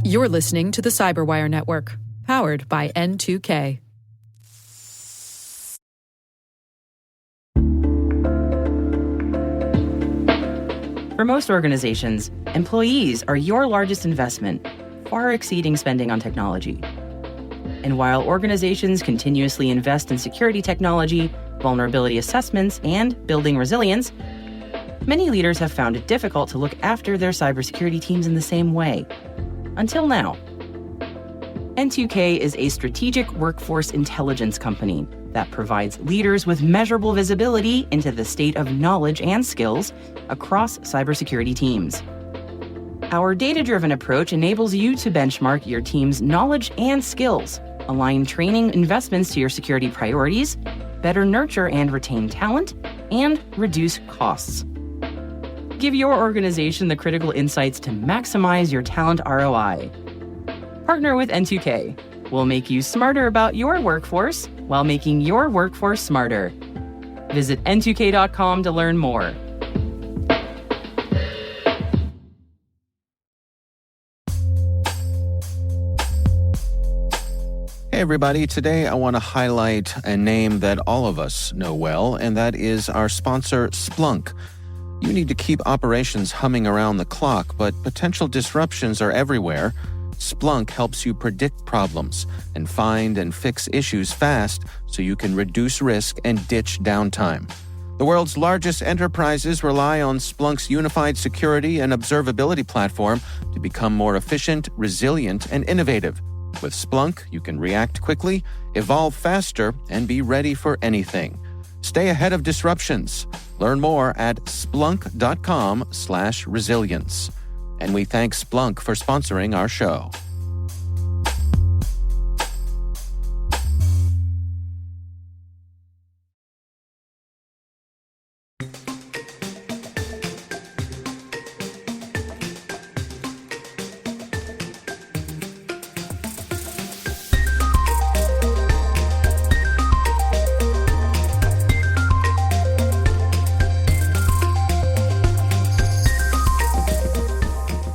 You're listening to the Cyberwire Network, powered by N2K. For most organizations, employees are your largest investment, far exceeding spending on technology. And while organizations continuously invest in security technology, vulnerability assessments, and building resilience, many leaders have found it difficult to look after their cybersecurity teams in the same way. Until now. N2K is a strategic workforce intelligence company that provides leaders with measurable visibility into the state of knowledge and skills across cybersecurity teams. Our data-driven approach enables you to benchmark your team's knowledge and skills, align training investments to your security priorities, better nurture and retain talent, and reduce costs. Give your organization the critical insights to maximize your talent ROI. Partner with N2K. We'll make you smarter about your workforce while making your workforce smarter. Visit n2k.com to learn more. Hey everybody, today I want to highlight a name that all of us know well, and that is our sponsor, Splunk. You need to keep operations humming around the clock, but potential disruptions are everywhere. Splunk helps you predict problems and find and fix issues fast so you can reduce risk and ditch downtime. The world's largest enterprises rely on Splunk's unified security and observability platform to become more efficient, resilient, and innovative. With Splunk, you can react quickly, evolve faster, and be ready for anything. Stay ahead of disruptions. Learn more at splunk.com/resilience. And we thank Splunk for sponsoring our show.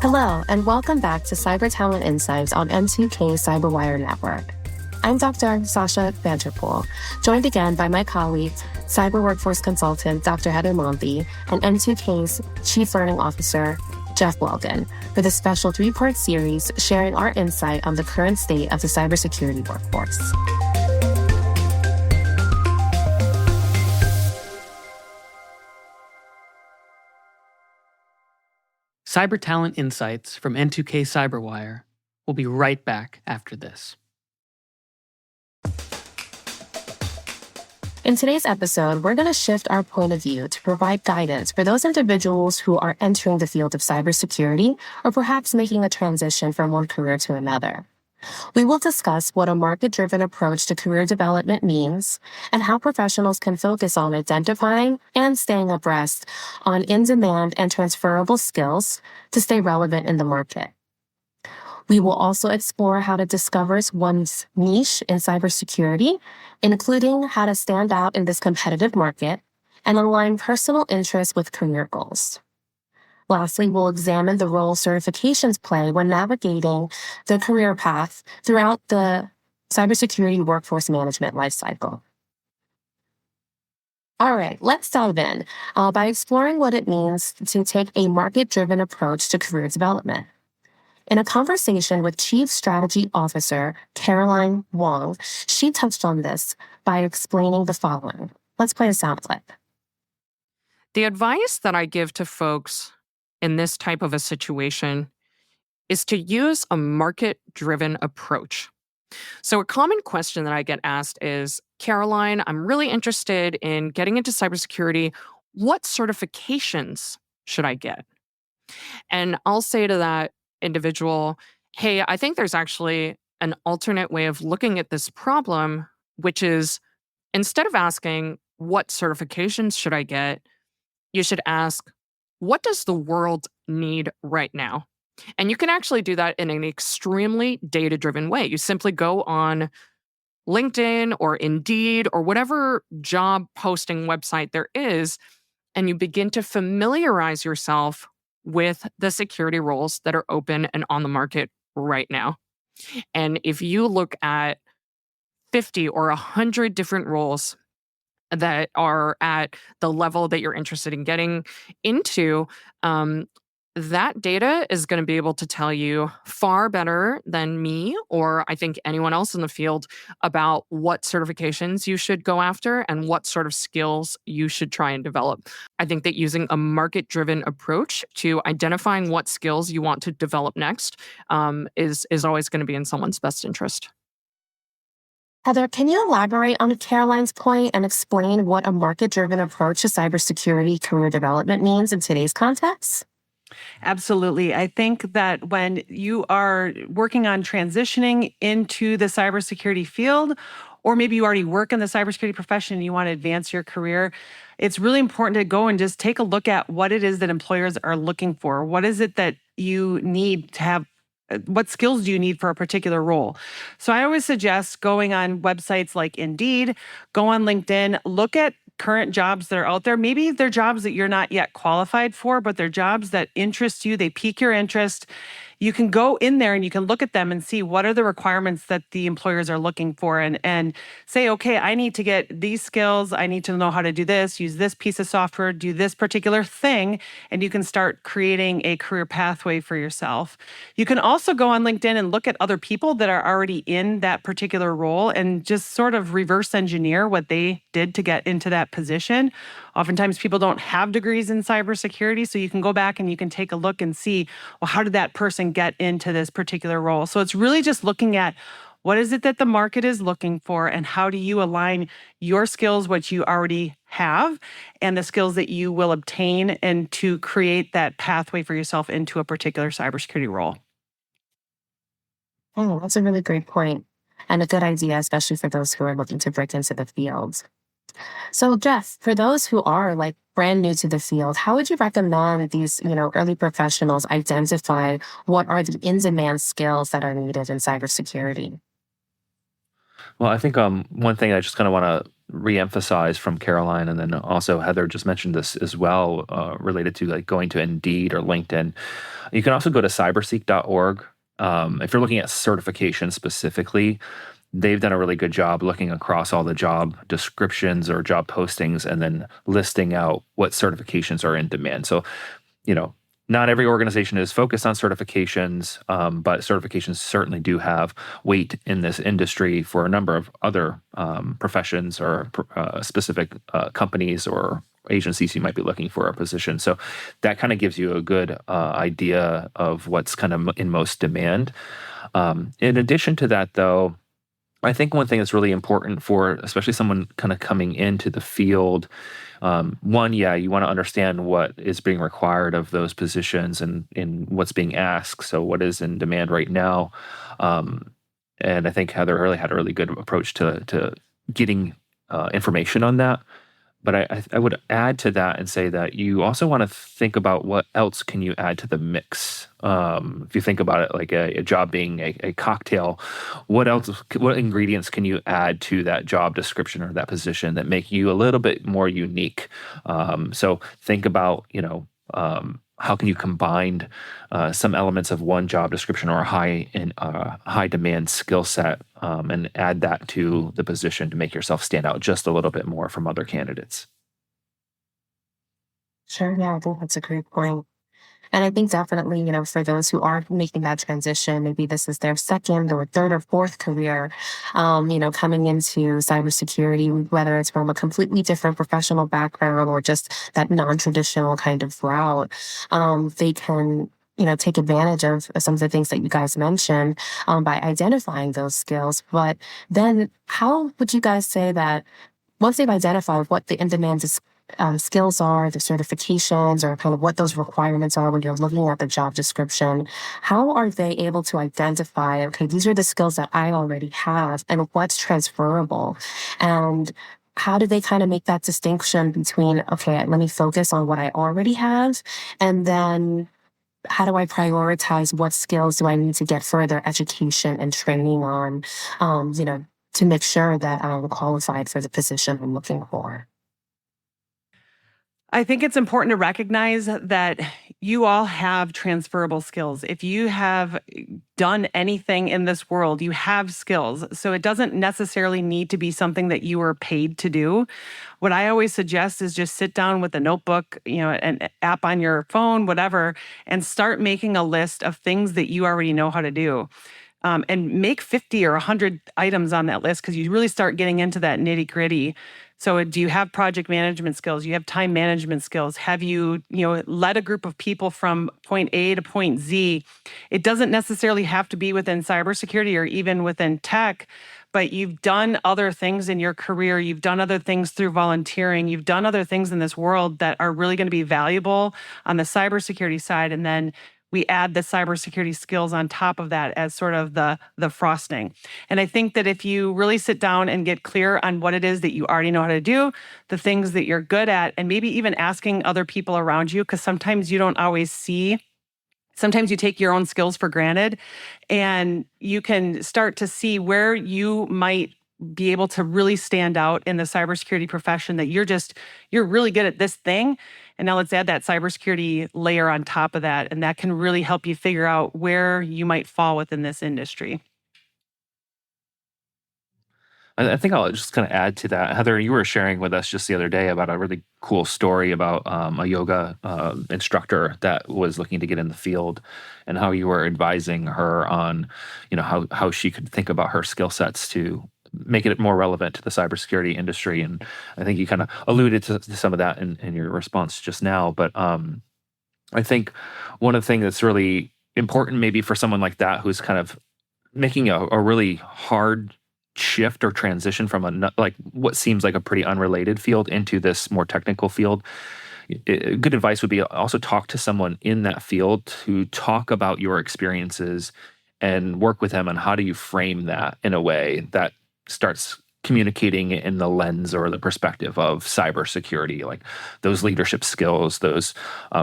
Hello, and welcome back to Cyber Talent Insights on N2K Cyberwire Network. I'm Dr. Sasha Vanterpool, joined again by my colleague, cyber workforce consultant Dr. Heather Monty, and N2K's Chief Learning Officer, Jeff Weldon, for this special three-part series sharing our insight on the current state of the cybersecurity workforce. Cyber Talent Insights from N2K Cyberwire will be right back after this. In today's episode, we're going to shift our point of view to provide guidance for those individuals who are entering the field of cybersecurity or perhaps making a transition from one career to another. We will discuss what a market-driven approach to career development means and how professionals can focus on identifying and staying abreast on in-demand and transferable skills to stay relevant in the market. We will also explore how to discover one's niche in cybersecurity, including how to stand out in this competitive market and align personal interests with career goals. Lastly, we'll examine the role certifications play when navigating the career path throughout the cybersecurity workforce management lifecycle. All right, let's dive in by exploring what it means to take a market-driven approach to career development. In a conversation with Chief Strategy Officer Caroline Wong, she touched on this by explaining the following. Let's play a sound clip. The advice that I give to folks in this type of a situation is to use a market-driven approach. So a common question that I get asked is, Caroline, I'm really interested in getting into cybersecurity. What certifications should I get? And I'll say to that individual, hey, I think there's actually an alternate way of looking at this problem, which is instead of asking, what certifications should I get? You should ask, what does the world need right now? And you can actually do that in an extremely data-driven way. You simply go on LinkedIn or Indeed or whatever job posting website there is, and you begin to familiarize yourself with the security roles that are open and on the market right now. And if you look at 50 or 100 different roles that are at the level that you're interested in getting into, that data is going to be able to tell you far better than me or I think anyone else in the field about what certifications you should go after and what sort of skills you should try and develop. I think that using a market-driven approach to identifying what skills you want to develop next is always going to be in someone's best interest. Heather, can you elaborate on Caroline's point and explain what a market-driven approach to cybersecurity career development means in today's context? Absolutely. I think that when you are working on transitioning into the cybersecurity field, or maybe you already work in the cybersecurity profession and you want to advance your career, it's really important to go and just take a look at what it is that employers are looking for. What is it that you need to have? What skills do you need for a particular role? So I always suggest going on websites like Indeed, go on LinkedIn, look at current jobs that are out there. Maybe they're jobs that you're not yet qualified for, but they're jobs that interest you, they pique your interest. You can go in there and you can look at them and see what are the requirements that the employers are looking for and say, okay, I need to get these skills. I need to know how to do this, use this piece of software, do this particular thing, and you can start creating a career pathway for yourself. You can also go on LinkedIn and look at other people that are already in that particular role and just sort of reverse engineer what they did to get into that position. Oftentimes people don't have degrees in cybersecurity, so you can go back and you can take a look and see, well, how did that person get into this particular role? So it's really just looking at what is it that the market is looking for and how do you align your skills, what you already have, and the skills that you will obtain and to create that pathway for yourself into a particular cybersecurity role. Oh, that's a really great point and a good idea, especially for those who are looking to break into the field. So, Jeff, for those who are like brand new to the field, how would you recommend these, early professionals identify what are the in-demand skills that are needed in cybersecurity? Well, I think one thing I just kind of want to reemphasize from Caroline, and then also Heather just mentioned this as well, related to like going to Indeed or LinkedIn. You can also go to cyberseek.org. If you're looking at certification specifically, they've done a really good job looking across all the job descriptions or job postings and then listing out what certifications are in demand. So, not every organization is focused on certifications, but certifications certainly do have weight in this industry for a number of other professions or specific companies or agencies you might be looking for a position. So that kind of gives you a good idea of what's kind of in most demand. In addition to that, though, I think one thing that's really important for especially someone kind of coming into the field, one, you want to understand what is being required of those positions and what's being asked. So what is in demand right now? And I think Heather really had a really good approach to getting information on that. But I would add to that and say that you also want to think about what else can you add to the mix. If you think about it like a job being a cocktail, what ingredients can you add to that job description or that position that make you a little bit more unique? So think about, how can you combine some elements of one job description or a high demand skill set and add that to the position to make yourself stand out just a little bit more from other candidates? Sure, yeah, I think that's a great point. And I think definitely, for those who are making that transition, maybe this is their second or third or fourth career, coming into cybersecurity, whether it's from a completely different professional background or just that non-traditional kind of route, they can take advantage of some of the things that you guys mentioned by identifying those skills. But then how would you guys say that once they've identified what the in-demand skills are, the certifications, or kind of what those requirements are when you're looking at the job description, how are they able to identify, okay, these are the skills that I already have and what's transferable? And how do they kind of make that distinction between, okay, let me focus on what I already have, and then how do I prioritize what skills do I need to get further education and training on, to make sure that I'm qualified for the position I'm looking for? I think it's important to recognize that you all have transferable skills. If you have done anything in this world, you have skills. So it doesn't necessarily need to be something that you were paid to do. What I always suggest is just sit down with a notebook, an app on your phone, whatever, and start making a list of things that you already know how to do. And make 50 or 100 items on that list, because you really start getting into that nitty gritty. So do you have project management skills? You have time management skills? Have you, led a group of people from point A to point Z? It doesn't necessarily have to be within cybersecurity or even within tech, but you've done other things in your career. You've done other things through volunteering. You've done other things in this world that are really going to be valuable on the cybersecurity side. And then we add the cybersecurity skills on top of that as sort of the frosting. And I think that if you really sit down and get clear on what it is that you already know how to do, the things that you're good at, and maybe even asking other people around you, because sometimes you don't always see. Sometimes you take your own skills for granted, and you can start to see where you might be able to really stand out in the cybersecurity profession, that you're really good at this thing. And now let's add that cybersecurity layer on top of that. And that can really help you figure out where you might fall within this industry. I think I'll just kind of add to that. Heather, you were sharing with us just the other day about a really cool story about a yoga instructor that was looking to get in the field, and how you were advising her on, how she could think about her skill sets to make it more relevant to the cybersecurity industry. And I think you kind of alluded to some of that in your response just now. But I think one of the things that's really important maybe for someone like that who's kind of making a really hard shift or transition from what seems like a pretty unrelated field into this more technical field, good advice would be also talk to someone in that field to talk about your experiences and work with them on how do you frame that in a way that starts communicating in the lens or the perspective of cybersecurity, like those leadership skills, those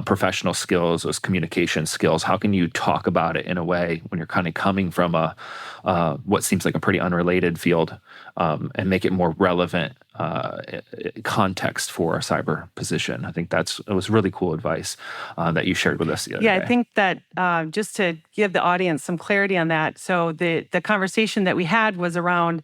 professional skills, those communication skills. How can you talk about it in a way when you're kind of coming from what seems like a pretty unrelated field, and make it more relevant context for a cyber position? I think it was really cool advice that you shared with us the other day. I think that just to give the audience some clarity on that. So the conversation that we had was around,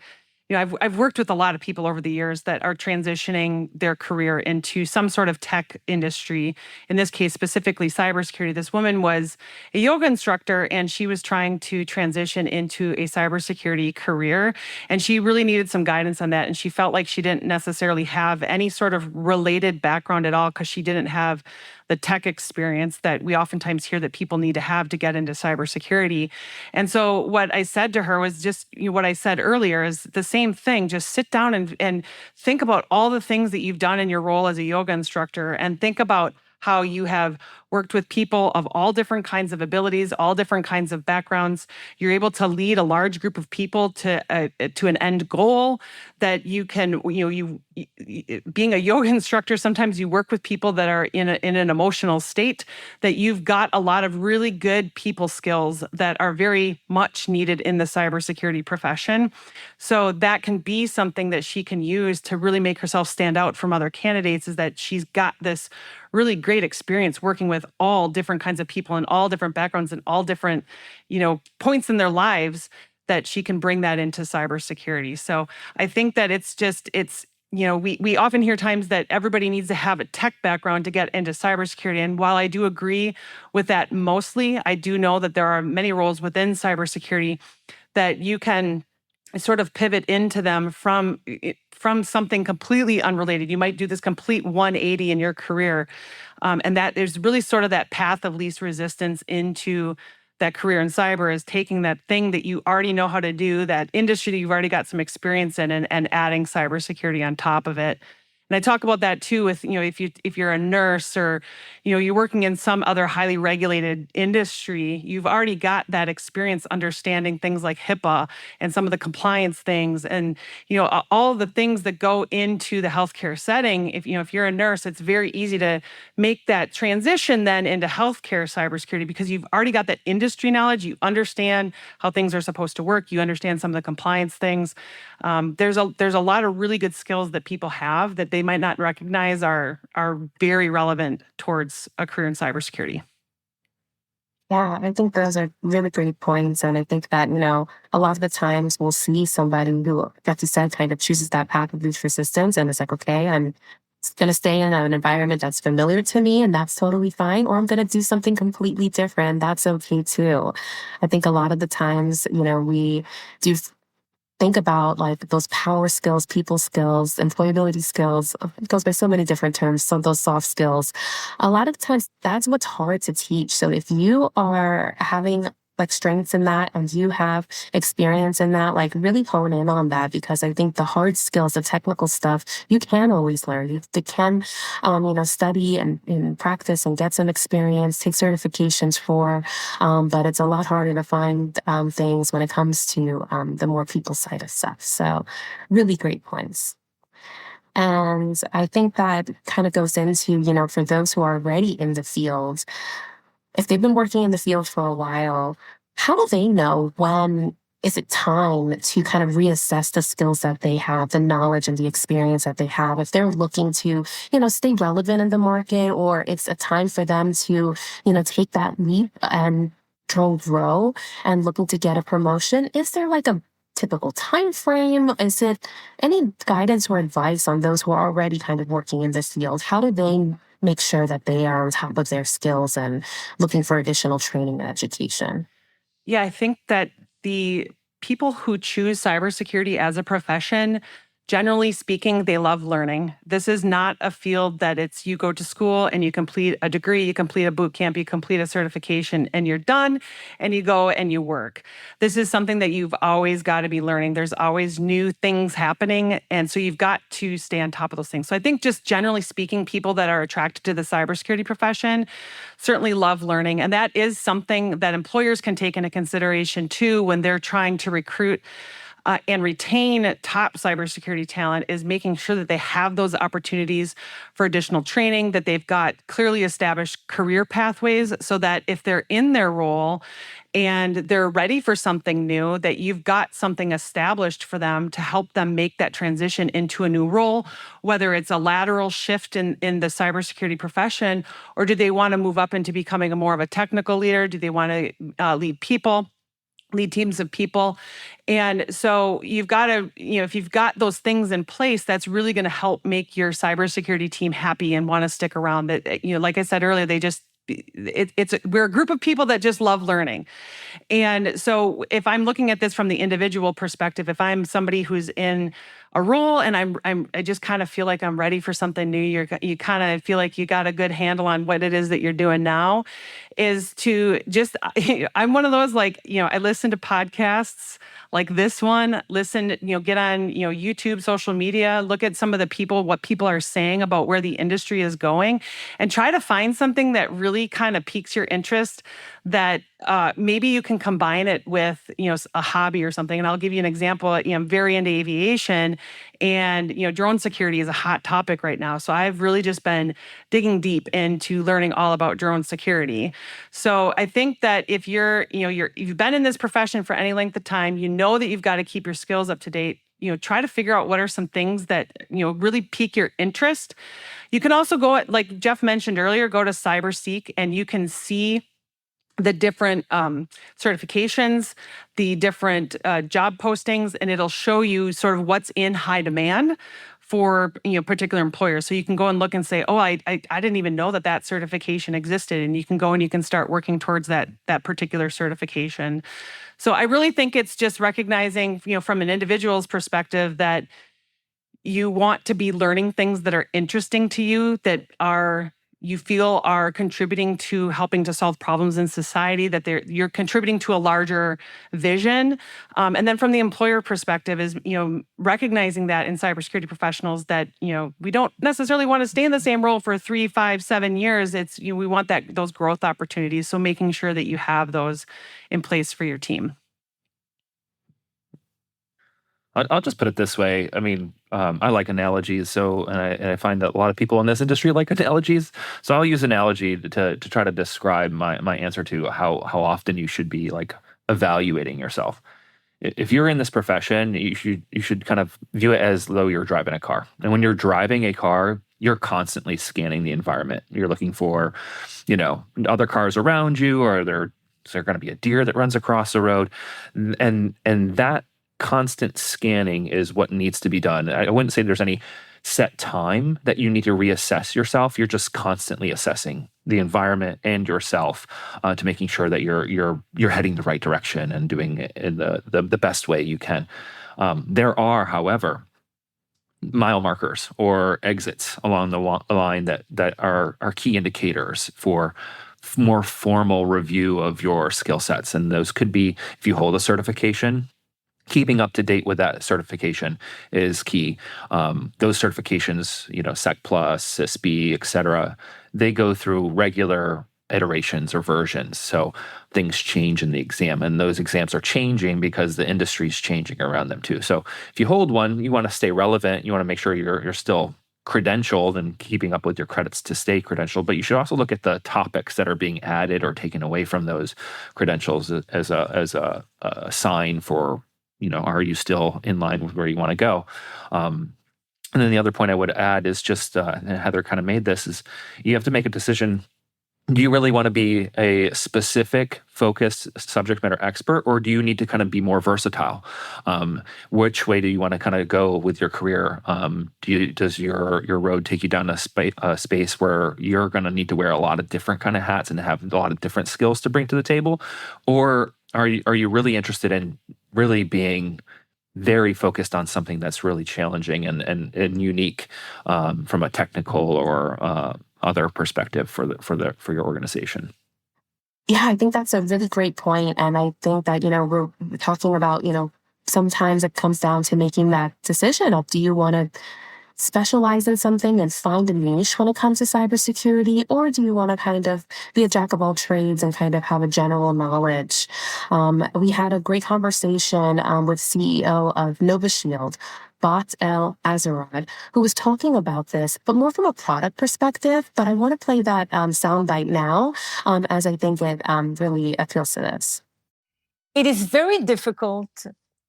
I've worked with a lot of people over the years that are transitioning their career into some sort of tech industry. In this case, specifically cybersecurity. This woman was a yoga instructor, and she was trying to transition into a cybersecurity career. And she really needed some guidance on that. And she felt like she didn't necessarily have any sort of related background at all, because she didn't have the tech experience that we oftentimes hear that people need to have to get into cybersecurity. And so what I said to her was just what I said earlier is the same thing. Just sit down and think about all the things that you've done in your role as a yoga instructor, and think about how you have worked with people of all different kinds of abilities, all different kinds of backgrounds. You're able to lead a large group of people to an end goal that you can, being a yoga instructor, sometimes you work with people that are in an emotional state, that you've got a lot of really good people skills that are very much needed in the cybersecurity profession. So that can be something that she can use to really make herself stand out from other candidates, is that she's got this really great experience working with all different kinds of people and all different backgrounds and all different, points in their lives, that she can bring that into cybersecurity. So I think that we often hear times that everybody needs to have a tech background to get into cybersecurity. And while I do agree with that mostly, I do know that there are many roles within cybersecurity that you can sort of pivot into them from something completely unrelated. You might do this complete 180 in your career. And that there's really sort of that path of least resistance into that career in cyber, is taking that thing that you already know how to do, that industry that you've already got some experience in, and adding cybersecurity on top of it. And I talk about that too with, if you're a nurse, or, you're working in some other highly regulated industry, you've already got that experience understanding things like HIPAA and some of the compliance things, and, all the things that go into the healthcare setting. If you're a nurse, it's very easy to make that transition then into healthcare cybersecurity, because you've already got that industry knowledge. You understand how things are supposed to work. You understand some of the compliance things. There's a lot of really good skills that people have that they might not recognize are very relevant towards a career in cybersecurity. Yeah, I think those are really great points. And I think that, a lot of the times we'll see somebody who, like you said, kind of chooses that path of least resistance and it's like, okay, I'm going to stay in an environment that's familiar to me and that's totally fine. Or I'm going to do something completely different. That's okay too. I think a lot of the times, we do think about like those power skills, people skills, employability skills. It goes by so many different terms. Some of those soft skills. A lot of times that's what's hard to teach. So if you are having like strengths in that and you have experience in that, like really hone in on that because I think the hard skills, the technical stuff, you can always learn. You can, study and practice and get some experience, take certifications for, but it's a lot harder to find things when it comes to the more people side of stuff. So really great points. And I think that kind of goes into, for those who are already in the field, if they've been working in the field for a while, how do they know when is it time to kind of reassess the skills that they have, the knowledge and the experience that they have? If they're looking to, stay relevant in the market, or it's a time for them to, take that leap and grow and looking to get a promotion, is there like a typical time frame? Is it any guidance or advice on those who are already kind of working in this field? How do they make sure that they are on top of their skills and looking for additional training and education? Yeah, I think that the people who choose cybersecurity as a profession, generally speaking, they love learning. This is not a field that it's you go to school and you complete a degree, you complete a boot camp, you complete a certification, and you're done, and you go and you work. This is something that you've always got to be learning. There's always new things happening, and so you've got to stay on top of those things. So I think just generally speaking, people that are attracted to the cybersecurity profession certainly love learning, and that is something that employers can take into consideration too when they're trying to recruit and retain top cybersecurity talent, is making sure that they have those opportunities for additional training, that they've got clearly established career pathways so that if they're in their role and they're ready for something new, that you've got something established for them to help them make that transition into a new role, whether it's a lateral shift in the cybersecurity profession, or do they want to move up into becoming more of a technical leader? Do they want to lead teams of people? And so you've got to, if you've got those things in place, that's really going to help make your cybersecurity team happy and want to stick around. That, like I said earlier, we're a group of people that just love learning. And so if I'm looking at this from the individual perspective, if I'm somebody who's in a role and I just kind of feel like I'm ready for something new, you kind of feel like you got a good handle on what it is that you're doing now, is to just, I'm one of those, like, I listen to podcasts like this one, get on, YouTube, social media, look at some of the people, what people are saying about where the industry is going, and try to find something that really kind of piques your interest, that maybe you can combine it with, a hobby or something. And I'll give you an example. I'm very into aviation, and, drone security is a hot topic right now. So I've really just been digging deep into learning all about drone security. So I think that if you've been in this profession for any length of time, that you've got to keep your skills up to date. Try to figure out what are some things that, really pique your interest. You can also go, like Jeff mentioned earlier, go to CyberSeek, and you can see the different certifications, the different job postings, and it'll show you sort of what's in high demand for particular employers. So you can go and look and say, oh, I didn't even know that certification existed, and you can go and you can start working towards that particular certification. So I really think it's just recognizing, from an individual's perspective, that you want to be learning things that are interesting to you, that you feel are contributing to helping to solve problems in society, that you're contributing to a larger vision. And then from the employer perspective is, recognizing that in cybersecurity professionals that, we don't necessarily want to stay in the same role for 3, 5, 7 years. It's, we want those growth opportunities. So making sure that you have those in place for your team. I'll just put it this way. I mean, I like analogies, and I find that a lot of people in this industry like analogies. So I'll use analogy to try to describe my answer to how often you should be like evaluating yourself. If you're in this profession, you should kind of view it as though you're driving a car. And when you're driving a car, you're constantly scanning the environment. You're looking for, other cars around you, or is there going to be a deer that runs across the road? And that constant scanning is what needs to be done. I wouldn't say there's any set time that you need to reassess yourself. You're just constantly assessing the environment and yourself to making sure that you're heading the right direction and doing it in the best way you can. There are, however, mile markers or exits along the line that are key indicators for more formal review of your skill sets. And those could be, if you hold a certification, keeping up to date with that certification is key. Those certifications, Sec Plus, CISB, et cetera, they go through regular iterations or versions. So things change in the exam, and those exams are changing because the industry is changing around them too. So if you hold one, you want to stay relevant. You want to make sure you're still credentialed and keeping up with your credits to stay credentialed. But you should also look at the topics that are being added or taken away from those credentials as a sign for, are you still in line with where you want to go? And then the other point I would add is just, and Heather kind of made this, is you have to make a decision. Do you really want to be a specific, focused subject matter expert, or do you need to kind of be more versatile? Which way do you want to kind of go with your career? Does your road take you down a space where you're going to need to wear a lot of different kind of hats and have a lot of different skills to bring to the table? Or are you really interested in really being very focused on something that's really challenging and unique from a technical or other perspective for your organization? Yeah, I think that's a really great point. And I think that, we're talking about, sometimes it comes down to making that decision of, do you want to specialize in something and find a niche when it comes to cybersecurity, or do you want to kind of be a jack of all trades and kind of have a general knowledge? We had a great conversation with CEO of NovaShield, Bat El Azarad, who was talking about this, but more from a product perspective. But I want to play that soundbite now, as I think it really appeals to this. It is very difficult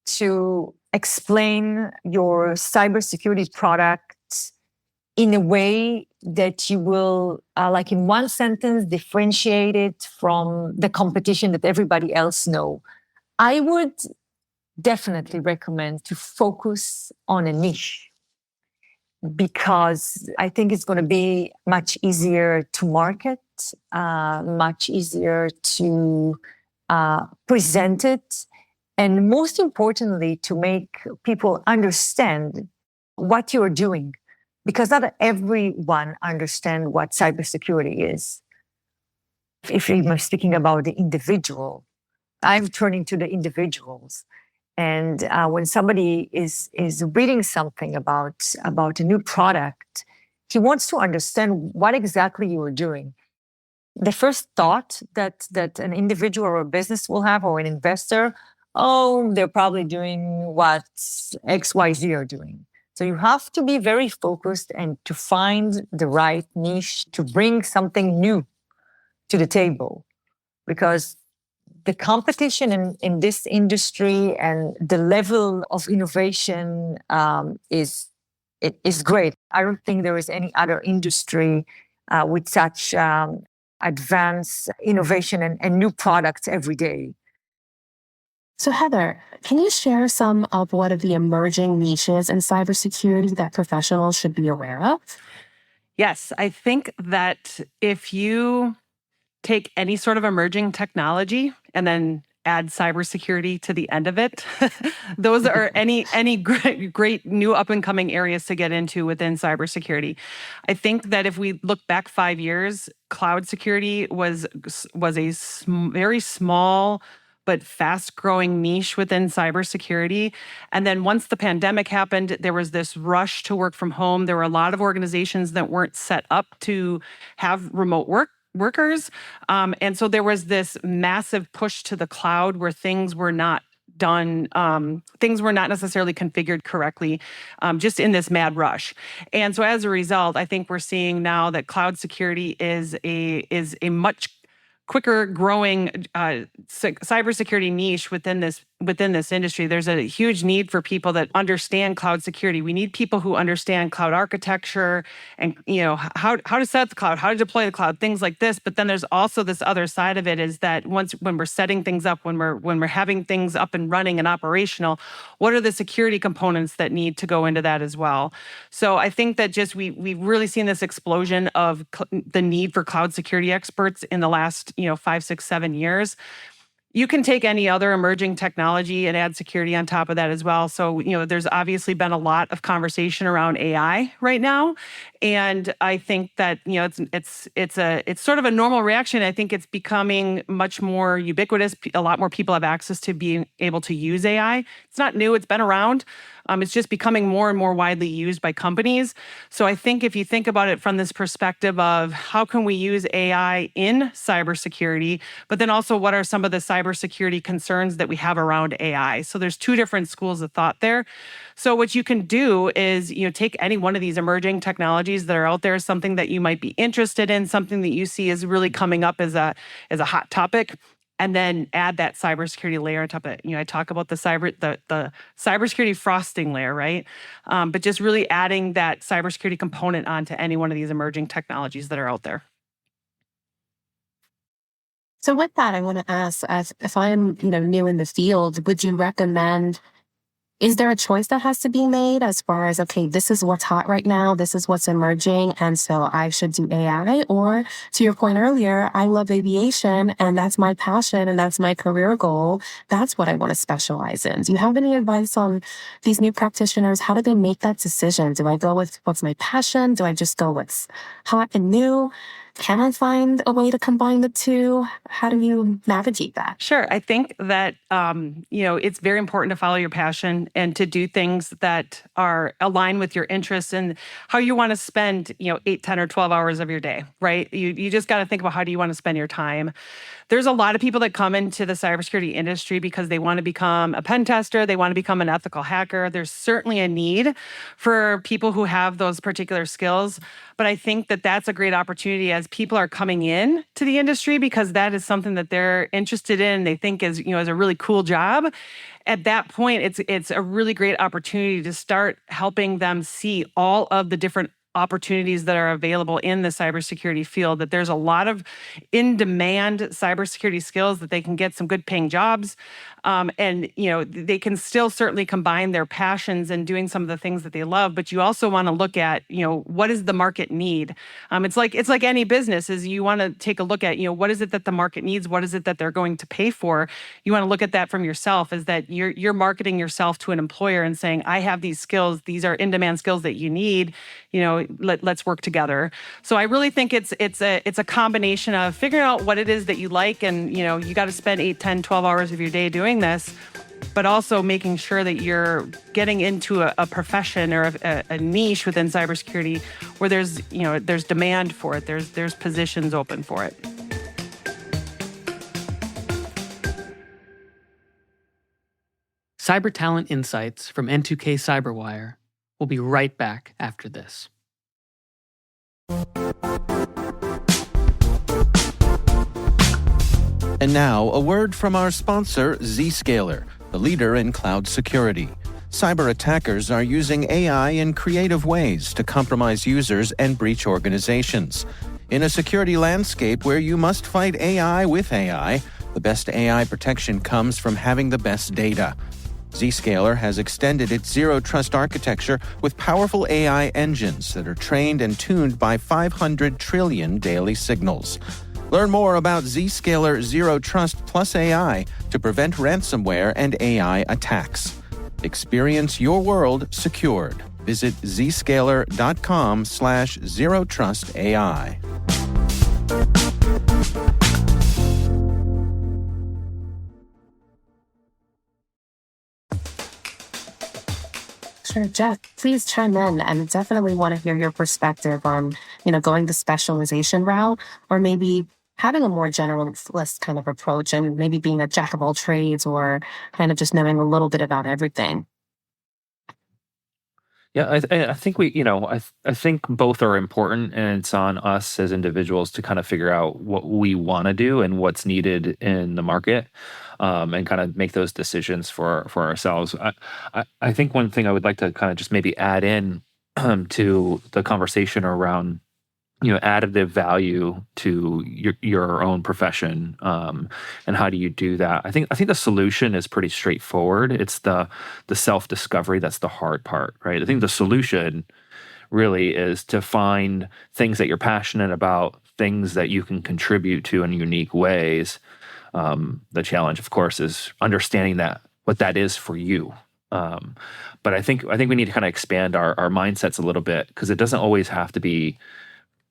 to explain your cybersecurity product in a way that you will, like in one sentence, differentiate it from the competition that everybody else know. I would definitely recommend to focus on a niche, because I think it's going to be much easier to market, much easier to present it, and most importantly, to make people understand what you're doing, because not everyone understands what cybersecurity is. If you're speaking about the individual, I'm turning to the individuals. And when somebody is reading something about a new product, he wants to understand what exactly you are doing. The first thought that an individual or a business will have, or an investor, they're probably doing what XYZ are doing. So you have to be very focused and to find the right niche to bring something new to the table, because the competition in this industry and the level of innovation is great. I don't think there is any other industry with such advanced innovation and new products every day. So Heather, can you share some of what are the emerging niches in cybersecurity that professionals should be aware of? Yes, I think that if you take any sort of emerging technology and then add cybersecurity to the end of it, those are any great new up and coming areas to get into within cybersecurity. I think that if we look back 5 years, cloud security was a very small but fast-growing niche within cybersecurity. And then once the pandemic happened, there was this rush to work from home. There were a lot of organizations that weren't set up to have remote workers. And so there was this massive push to the cloud where things were not done, things were not necessarily configured correctly, just in this mad rush. And so as a result, I think we're seeing now that cloud security is a much quicker growing cybersecurity niche within this industry. There's a huge need for people that understand cloud security. We need people who understand cloud architecture and how to set up the cloud, how to deploy the cloud, things like this. But then there's also this other side of it is that when we're setting things up, when we're having things up and running and operational, what are the security components that need to go into that as well? So I think that just we've really seen this explosion of the need for cloud security experts in the last 5, 6, 7 years. You can take any other emerging technology and add security on top of that as well. So, there's obviously been a lot of conversation around AI right now. And I think that, it's sort of a normal reaction. I think it's becoming much more ubiquitous. A lot more people have access to being able to use AI. It's not new, it's been around. It's just becoming more and more widely used by companies. So I think if you think about it from this perspective of how can we use AI in cybersecurity, but then also what are some of the cybersecurity concerns that we have around AI? So there's two different schools of thought there. So what you can do is, take any one of these emerging technologies that are out there, something that you might be interested in, something that you see is really coming up as a hot topic, and then add that cybersecurity layer on top of it. I talk about the cybersecurity frosting layer, right? But just really adding that cybersecurity component onto any one of these emerging technologies that are out there. So with that, I want to ask, if I'm new in the field, would you recommend? Is there a choice that has to be made as far as, okay, this is what's hot right now, this is what's emerging, and so I should do AI? Or to your point earlier, I love aviation and that's my passion and that's my career goal. That's what I want to specialize in. Do you have any advice on these new practitioners? How do they make that decision? Do I go with what's my passion? Do I just go what's hot and new? Can I find a way to combine the two? How do you navigate that? Sure. I think that, it's very important to follow your passion and to do things that are aligned with your interests and how you want to spend, 8, 10, or 12 hours of your day, right? You just got to think about how do you want to spend your time. There's a lot of people that come into the cybersecurity industry because they want to become a pen tester, they want to become an ethical hacker. There's certainly a need for people who have those particular skills. But I think that that's a great opportunity as people are coming in to the industry because that is something that they're interested in. They think is a really cool job. At that point, it's a really great opportunity to start helping them see all of the different opportunities that are available in the cybersecurity field, that there's a lot of in-demand cybersecurity skills that they can get some good paying jobs. And they can still certainly combine their passions and doing some of the things that they love, but you also want to look at, what does the market need? It's like any business is you want to take a look at, what is it that the market needs? What is it that they're going to pay for? You want to look at that from yourself is that you're marketing yourself to an employer and saying, I have these skills. These are in-demand skills that you need. Let's work together. So I really think it's a combination of figuring out what it is that you like and, you got to spend 8, 10, 12 hours of your day doing this, but also making sure that you're getting into a profession or a niche within cybersecurity where there's demand for it. There's positions open for it. Cyber Talent Insights from N2K Cyberwire. We'll be right back after this. And now, a word from our sponsor, Zscaler, the leader in cloud security. Cyber attackers are using AI in creative ways to compromise users and breach organizations. In a security landscape where you must fight AI with AI, the best AI protection comes from having the best data. Zscaler has extended its zero-trust architecture with powerful AI engines that are trained and tuned by 500 trillion daily signals. Learn more about Zscaler Zero Trust Plus AI to prevent ransomware and AI attacks. Experience your world secured. Visit zscaler.com/zerotrustai. Sure, Jeff, please chime in and definitely want to hear your perspective on, going the specialization route or maybe having a more generalist kind of approach and maybe being a jack of all trades or kind of just knowing a little bit about everything. Yeah, I think I think both are important, and it's on us as individuals to kind of figure out what we want to do and what's needed in the market, and kind of make those decisions for ourselves. I think one thing I would like to kind of just maybe add in to the conversation around additive value to your own profession, and how do you do that. I think the solution is pretty straightforward. It's the self discovery that's the hard part, right? I think the solution really is to find things that you're passionate about, things that you can contribute to in unique ways. The challenge, of course, is understanding that what that is for you. um, but I think we need to kind of expand our mindsets a little bit, because it doesn't always have to be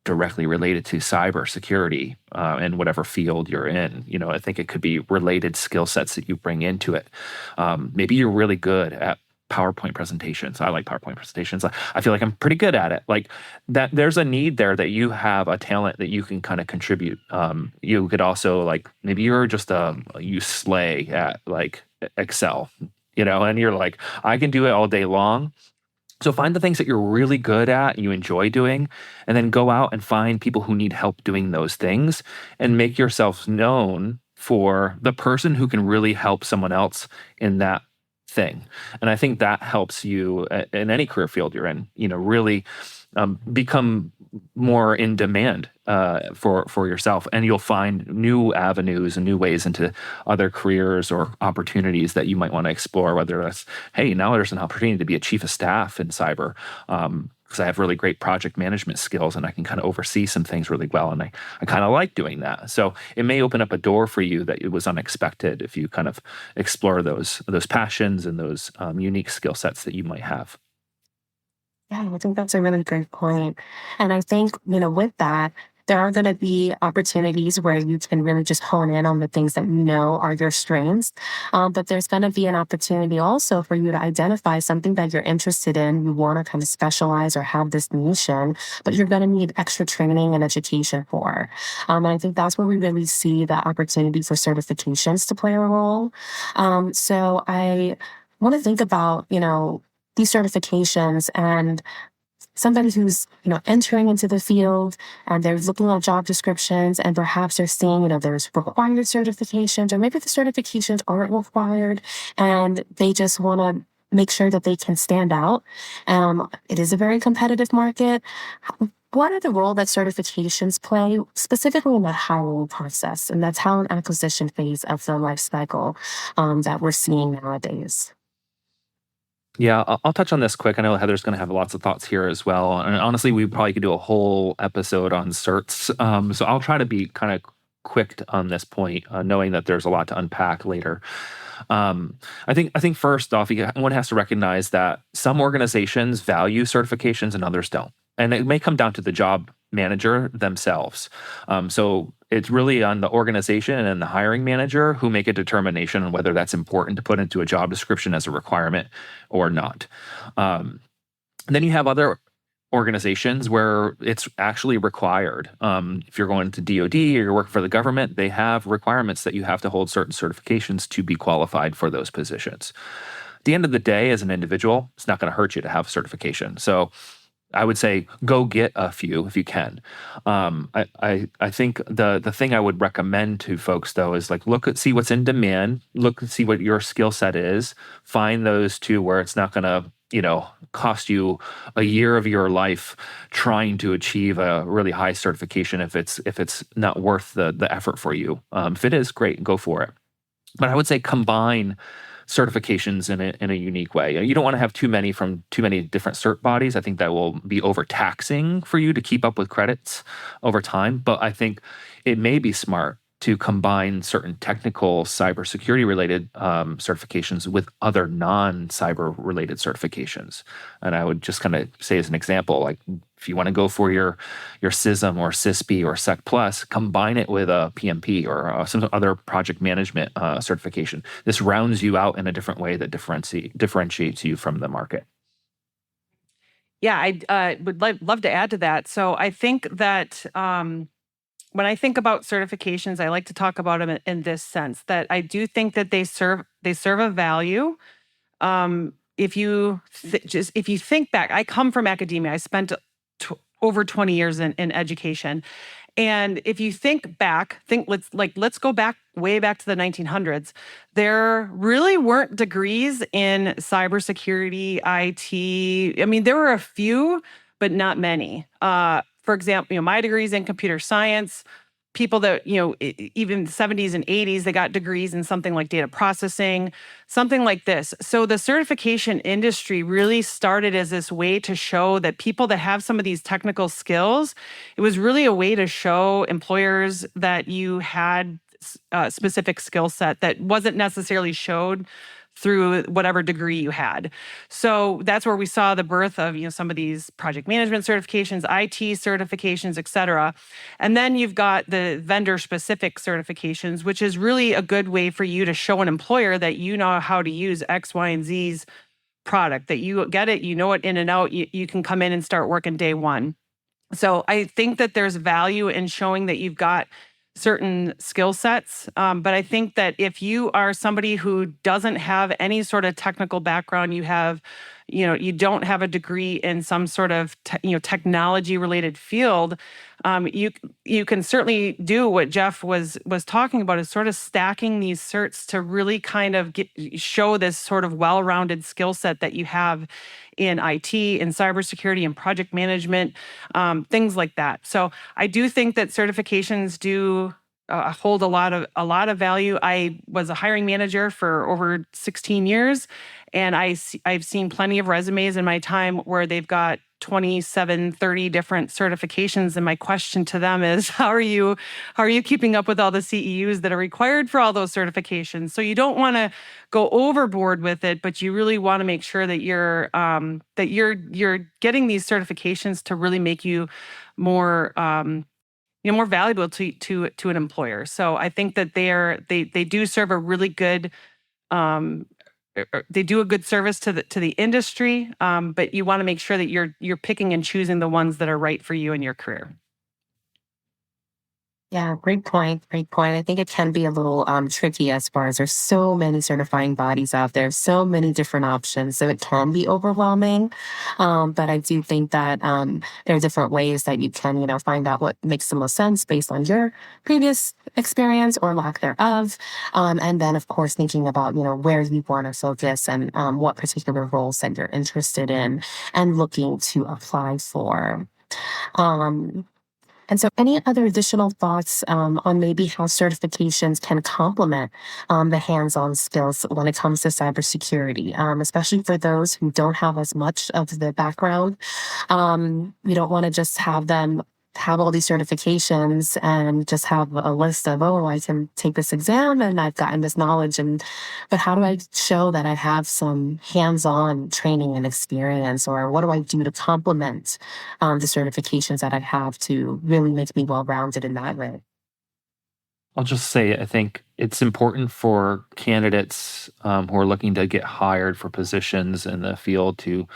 directly related to cybersecurity, in whatever field you're in. I think it could be related skill sets that you bring into it. Maybe you're really good at PowerPoint presentations. I like PowerPoint presentations. I feel like I'm pretty good at it. Like that, there's a need there that you have a talent that you can kind of contribute. You could also, like, maybe you're just you slay at like Excel, and you're like, I can do it all day long. So find the things that you're really good at and you enjoy doing, and then go out and find people who need help doing those things, and make yourself known for the person who can really help someone else in that thing. And I think that helps you in any career field you're in, really become more in demand for yourself, and you'll find new avenues and new ways into other careers or opportunities that you might want to explore. Whether that's, hey, now there's an opportunity to be a chief of staff in cyber, because I have really great project management skills and I can kind of oversee some things really well, and I kind of like doing that. So it may open up a door for you that it was unexpected if you kind of explore those passions and those unique skill sets that you might have. Yeah, I think that's a really great point. And I think, with that, there are going to be opportunities where you can really just hone in on the things that you know are your strengths. But there's going to be an opportunity also for you to identify something that you're interested in, you want to kind of specialize or have this niche in, but you're going to need extra training and education for. And I think that's where we really see the opportunity for certifications to play a role. So I want to think about, these certifications and somebody who's, entering into the field and they're looking at job descriptions and perhaps they're seeing, there's required certifications, or maybe the certifications aren't required and they just want to make sure that they can stand out. It is a very competitive market. What are the role that certifications play specifically in the hiring process and that talent acquisition phase of the life cycle that we're seeing nowadays? Yeah, I'll touch on this quick. I know Heather's going to have lots of thoughts here as well. And honestly, we probably could do a whole episode on certs. So I'll try to be kind of quick on this point, knowing that there's a lot to unpack later. I think first off, one has to recognize that some organizations value certifications and others don't. And it may come down to the job manager themselves. So it's really on the organization and the hiring manager who make a determination on whether that's important to put into a job description as a requirement or not. Then you have other organizations where it's actually required. If you're going to DoD or you're working for the government, they have requirements that you have to hold certain certifications to be qualified for those positions. At the end of the day, as an individual, it's not going to hurt you to have certification. So I would say go get a few if you can. I think the thing I would recommend to folks though is like see what's in demand, look and see what your skill set is, find those two where it's not going to cost you a year of your life trying to achieve a really high certification if it's not worth the effort for you. If it is, great, go for it. But I would say combine certifications in a unique way. You don't want to have too many from too many different cert bodies. I think that will be overtaxing for you to keep up with credits over time. But I think it may be smart to combine certain technical cybersecurity related certifications with other non-cyber related certifications. And I would just kind of say as an example, like if you want to go for your CISM or CISP or Sec Plus, combine it with a PMP or some other project management certification. This rounds you out in a different way that differentiates you from the market. Yeah, I would love to add to that. So I think that when I think about certifications, I like to talk about them in this sense, that I do think that they serve a value. if you think back, I come from academia. I spent over 20 years in education. And if you think back, let's go back way back to the 1900s. There really weren't degrees in cybersecurity, IT. I mean, there were a few, but not many. For example, my degree's in computer science. People that, even the 70s and 80s, they got degrees in something like data processing, something like this. So the certification industry really started as this way to show that people that have some of these technical skills, it was really a way to show employers that you had a specific skill set that wasn't necessarily showed through whatever degree you had. So that's where we saw the birth of, some of these project management certifications, IT certifications, et cetera. And then you've got the vendor specific certifications, which is really a good way for you to show an employer that you know how to use X, Y, and Z's product, that you get it, you know it in and out, you can come in and start working day one. So I think that there's value in showing that you've got certain skill sets. But I think that if you are somebody who doesn't have any sort of technical background, you don't have a degree in some sort of technology related field, you can certainly do what Jeff was talking about, is sort of stacking these certs to really kind of show this sort of well-rounded skill set that you have in IT, in cybersecurity, and project management, things like that. So I do think that certifications do hold a lot of value. I was a hiring manager for over 16 years, and I've seen plenty of resumes in my time where they've got 27, 30 different certifications. And my question to them is, how are you keeping up with all the CEUs that are required for all those certifications? So you don't want to go overboard with it, but you really want to make sure that you're getting these certifications to really make you more more valuable to an employer. So I think that they do serve a really good they do a good service to the industry, but you want to make sure that you're picking and choosing the ones that are right for you and your career. Yeah, great point. Great point. I think it can be a little tricky as far as there's so many certifying bodies out there, so many different options, so it can be overwhelming. But I do think that there are different ways that you can, find out what makes the most sense based on your previous experience or lack thereof. And then, of course, thinking about, where you want to focus and what particular roles that you're interested in and looking to apply for. And so any other additional thoughts on maybe how certifications can complement the hands-on skills when it comes to cybersecurity, especially for those who don't have as much of the background? We don't want to just have them have all these certifications and just have a list of, I can take this exam and I've gotten this knowledge. But how do I show that I have some hands-on training and experience, or what do I do to complement the certifications that I have to really make me well-rounded in that way? I'll just say, I think it's important for candidates who are looking to get hired for positions in the field to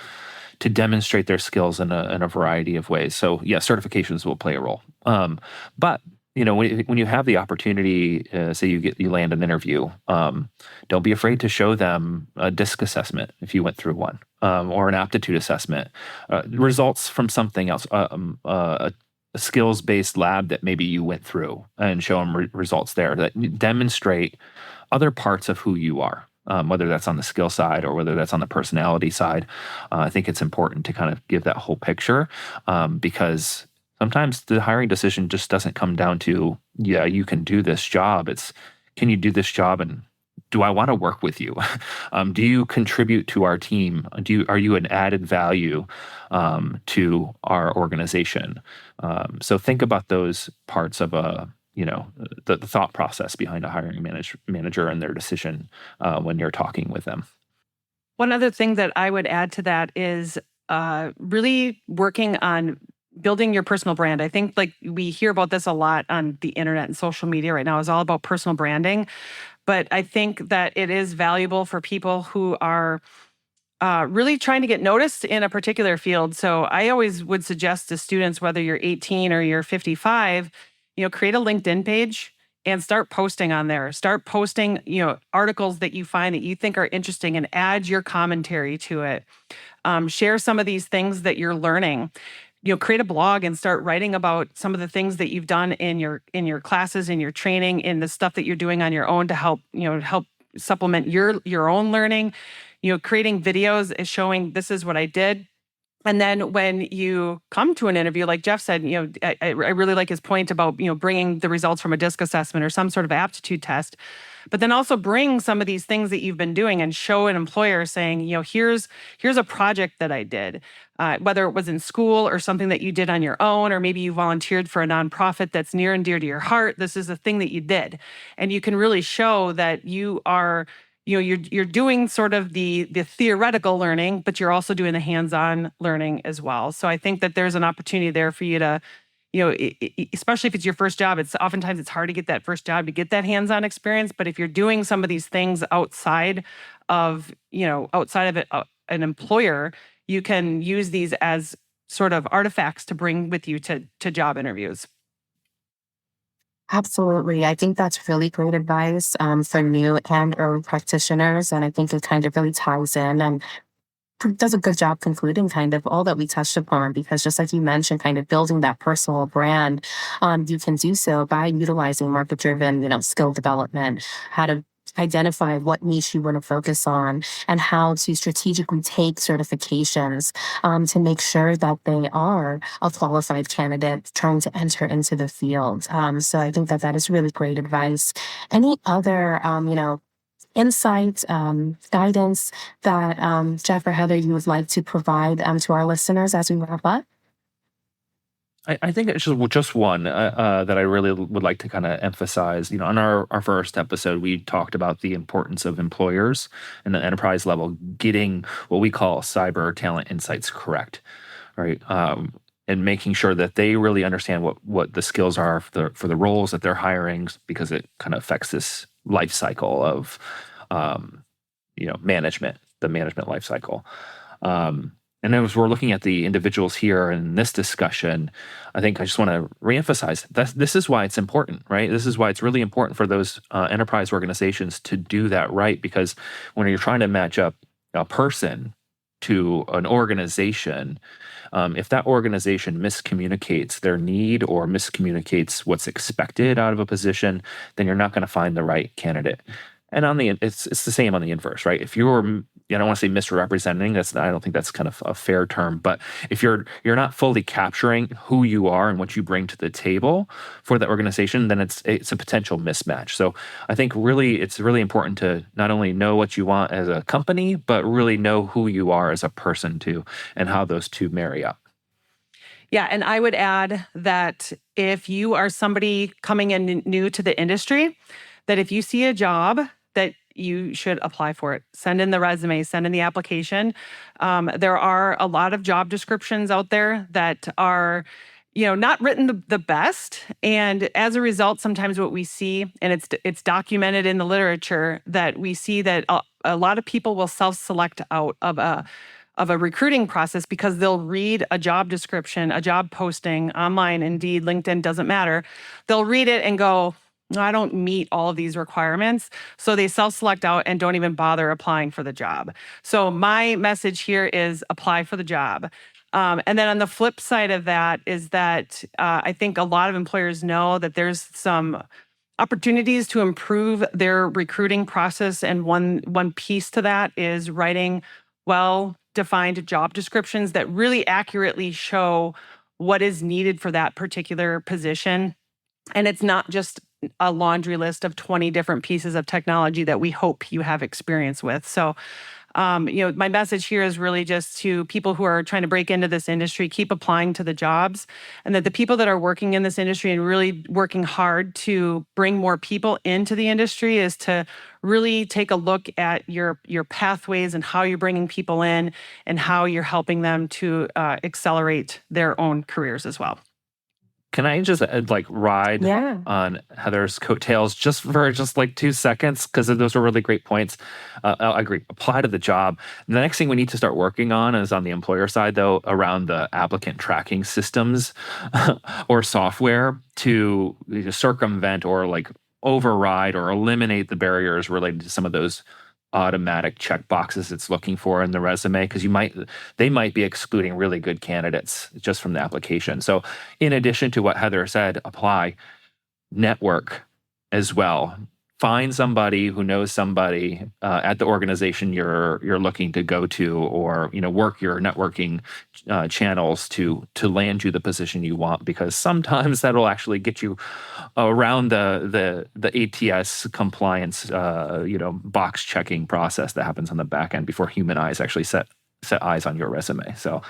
demonstrate their skills in a variety of ways. So yeah, certifications will play a role. But when you have the opportunity, say you land an interview, don't be afraid to show them a DISC assessment if you went through one, or an aptitude assessment, results from something else, a skills-based lab that maybe you went through, and show them results there that demonstrate other parts of who you are. Whether that's on the skill side or whether that's on the personality side. I think it's important to kind of give that whole picture, because sometimes the hiring decision just doesn't come down to, yeah, you can do this job. It's, can you do this job, and do I want to work with you? Do you contribute to our team? Are you an added value to our organization? So think about those parts of the thought process behind a hiring manager and their decision when you're talking with them. One other thing that I would add to that is really working on building your personal brand. I think we hear about this a lot on the internet and social media right now. It's all about personal branding. But I think that it is valuable for people who are really trying to get noticed in a particular field. So I always would suggest to students, whether you're 18 or you're 55, create a LinkedIn page and start posting on there. Start posting, articles that you find that you think are interesting and add your commentary to it. Share some of these things that you're learning. Create a blog and start writing about some of the things that you've done in your classes, in your training, in the stuff that you're doing on your own to help supplement your own learning. Creating videos is showing this is what I did. And then when you come to an interview, like Jeff said, I really like his point about, bringing the results from a DISC assessment or some sort of aptitude test, but then also bring some of these things that you've been doing and show an employer saying, here's a project that I did, whether it was in school or something that you did on your own, or maybe you volunteered for a nonprofit that's near and dear to your heart. This is a thing that you did. And you can really show that you are you're doing sort of the theoretical learning, but you're also doing the hands-on learning as well. So I think that there's an opportunity there for you to, especially if it's your first job, oftentimes it's hard to get that first job to get that hands-on experience. But if you're doing some of these things outside of an employer, you can use these as sort of artifacts to bring with you to job interviews. Absolutely. I think that's really great advice for new and early practitioners. And I think it kind of really ties in and does a good job concluding kind of all that we touched upon, because just like you mentioned, kind of building that personal brand, you can do so by utilizing market-driven, skill development, how to identify what niche you want to focus on, and how to strategically take certifications to make sure that they are a qualified candidate trying to enter into the field. So I think that is really great advice. Any other, insights, guidance that Jeff or Heather, you would like to provide to our listeners as we wrap up? I think it's just one that I really would like to kind of emphasize. On our first episode, we talked about the importance of employers and the enterprise level getting what we call cyber talent insights correct, right? And making sure that they really understand what the skills are for the roles that they're hiring, because it kind of affects this life cycle of management, the management life cycle. And as we're looking at the individuals here in this discussion, I think I just want to reemphasize that this is why it's important, right? This is why it's really important for those enterprise organizations to do that right, because when you're trying to match up a person to an organization, if that organization miscommunicates their need or miscommunicates what's expected out of a position, then you're not going to find the right candidate. And it's the same on the inverse, right? If you're, I don't want to say misrepresenting, I don't think that's kind of a fair term, but if you're not fully capturing who you are and what you bring to the table for the organization, then it's a potential mismatch. So I think it's really important to not only know what you want as a company, but really know who you are as a person too, and how those two marry up. Yeah, and I would add that if you are somebody coming in new to the industry, that if you see a job, that you should apply for it. Send in the resume, send in the application. There are a lot of job descriptions out there that are, not written the best. And as a result, sometimes what we see, and it's documented in the literature, that we see that a lot of people will self-select out of a recruiting process because they'll read a job description, a job posting online, Indeed, LinkedIn, doesn't matter. They'll read it and go, no, I don't meet all of these requirements. So they self-select out and don't even bother applying for the job. So my message here is apply for the job. And then on the flip side of that is that I think a lot of employers know that there's some opportunities to improve their recruiting process. And one piece to that is writing well-defined job descriptions that really accurately show what is needed for that particular position. And it's not just a laundry list of 20 different pieces of technology that we hope you have experience with. So, my message here is really just to people who are trying to break into this industry, keep applying to the jobs, and that the people that are working in this industry and really working hard to bring more people into the industry is to really take a look at your pathways and how you're bringing people in and how you're helping them to accelerate their own careers as well. Can I just ride on Heather's coattails just for 2 seconds? Because those are really great points. I agree. Apply to the job. The next thing we need to start working on is on the employer side, though, around the applicant tracking systems or software to circumvent or override or eliminate the barriers related to some of those automatic check boxes it's looking for in the resume, because they might be excluding really good candidates just from the application. So in addition to what Heather said, apply, network as well. Find somebody who knows somebody at the organization you're looking to go to, or work your networking channels to land you the position you want, because sometimes that'll actually get you around the ATS compliance box checking process that happens on the back end before human eyes actually set eyes on your resume. So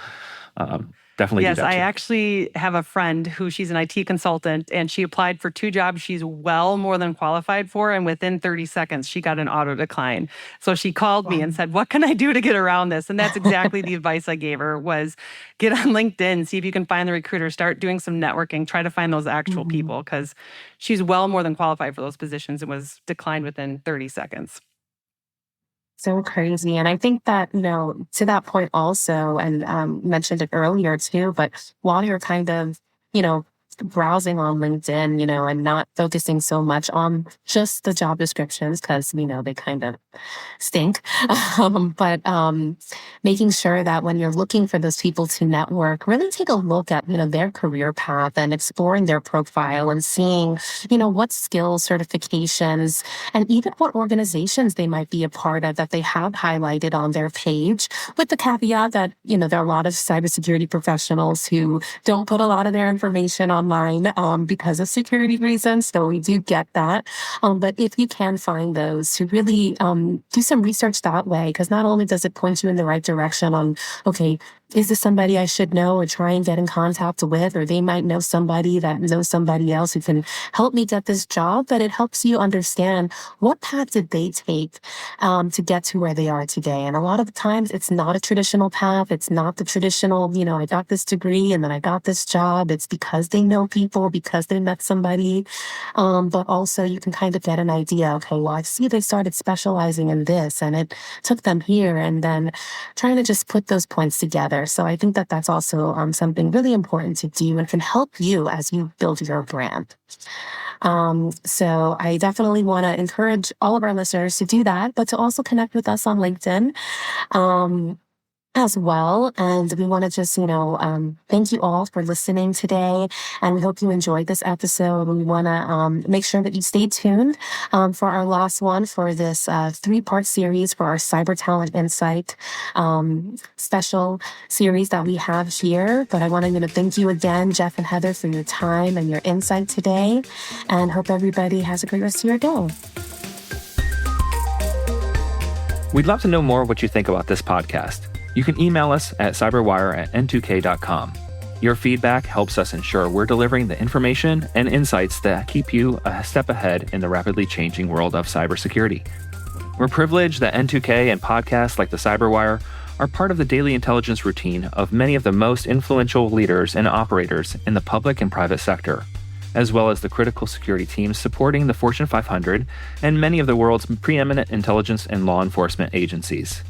definitely do Yes, that I too. actually have a friend who she's an IT consultant, and she applied for 2 jobs she's well more than qualified for, and within 30 seconds, she got an auto decline. So she called me and said, what can I do to get around this? And that's exactly the advice I gave her, was get on LinkedIn, see if you can find the recruiter, start doing some networking, try to find those actual people, because she's well more than qualified for those positions and was declined within 30 seconds. So crazy. And I think that, to that point also, and mentioned it earlier too, but while you're kind of, browsing on LinkedIn, and not focusing so much on just the job descriptions, because, they kind of stink. But making sure that when you're looking for those people to network, really take a look at, their career path and exploring their profile and seeing, what skills, certifications, and even what organizations they might be a part of that they have highlighted on their page, with the caveat that, there are a lot of cybersecurity professionals who don't put a lot of their information online because of security reasons. So we do get that. But if you can find those, to really do some research that way, because not only does it point you in the right direction on, okay, is this somebody I should know or try and get in contact with, or they might know somebody that knows somebody else who can help me get this job, but it helps you understand what path did they take to get to where they are today. And a lot of the times it's not a traditional path. It's not the traditional, I got this degree and then I got this job. It's because they know people, because they met somebody. But also you can kind of get an idea, okay, well, I see they started specializing in this and it took them here, and then trying to just put those points together. So I think that that's also something really important to do and can help you as you build your brand. So I definitely want to encourage all of our listeners to do that, but to also connect with us on LinkedIn as well. And we want to just, thank you all for listening today. And we hope you enjoyed this episode. We want to make sure that you stay tuned for our last one for this 3-part series for our Cyber Talent Insight special series that we have here. But I want to thank you again, Jeff and Heather, for your time and your insight today. And hope everybody has a great rest of your day. We'd love to know more what you think about this podcast. You can email us at cyberwire@n2k.com. Your feedback helps us ensure we're delivering the information and insights that keep you a step ahead in the rapidly changing world of cybersecurity. We're privileged that N2K and podcasts like the Cyberwire are part of the daily intelligence routine of many of the most influential leaders and operators in the public and private sector, as well as the critical security teams supporting the Fortune 500 and many of the world's preeminent intelligence and law enforcement agencies.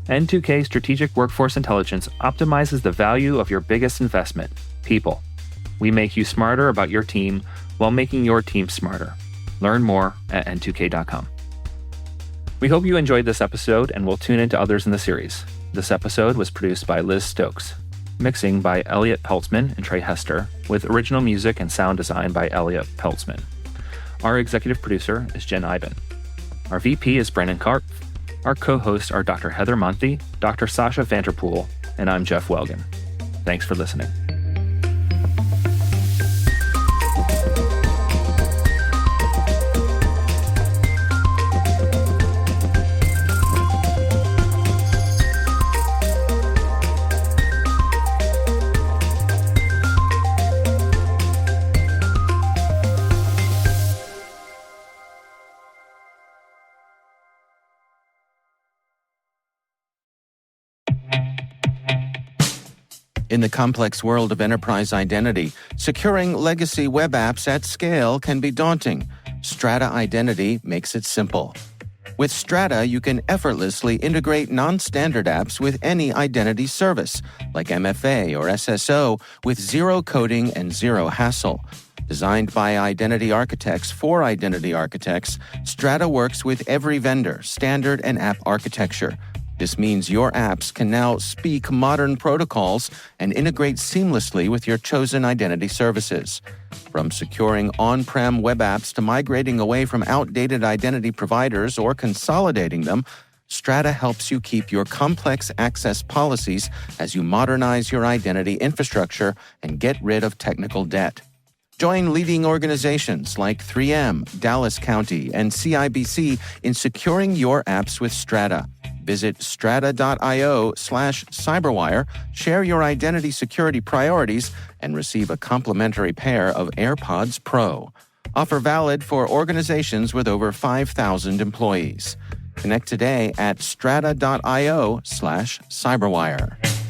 N2K Strategic Workforce Intelligence optimizes the value of your biggest investment, people. We make you smarter about your team while making your team smarter. Learn more at n2k.com. We hope you enjoyed this episode and will tune into others in the series. This episode was produced by Liz Stokes, mixing by Elliot Peltzman and Trey Hester, with original music and sound design by Elliot Peltzman. Our executive producer is Jen Iben. Our VP is Brandon Karp. Our co-hosts are Dr. Heather Monthi, Dr. Sasha Vanderpool, and I'm Jeff Welgan. Thanks for listening. In the complex world of enterprise identity, securing legacy web apps at scale can be daunting. Strata Identity makes it simple. With Strata, you can effortlessly integrate non-standard apps with any identity service, like MFA or SSO, with zero coding and zero hassle. Designed by identity architects for identity architects, Strata works with every vendor, standard, and app architecture. This means your apps can now speak modern protocols and integrate seamlessly with your chosen identity services. From securing on-prem web apps to migrating away from outdated identity providers or consolidating them, Strata helps you keep your complex access policies as you modernize your identity infrastructure and get rid of technical debt. Join leading organizations like 3M, Dallas County, and CIBC in securing your apps with Strata. Visit strata.io/cyberwire, share your identity security priorities, and receive a complimentary pair of AirPods Pro. Offer valid for organizations with over 5,000 employees. Connect today at strata.io/cyberwire.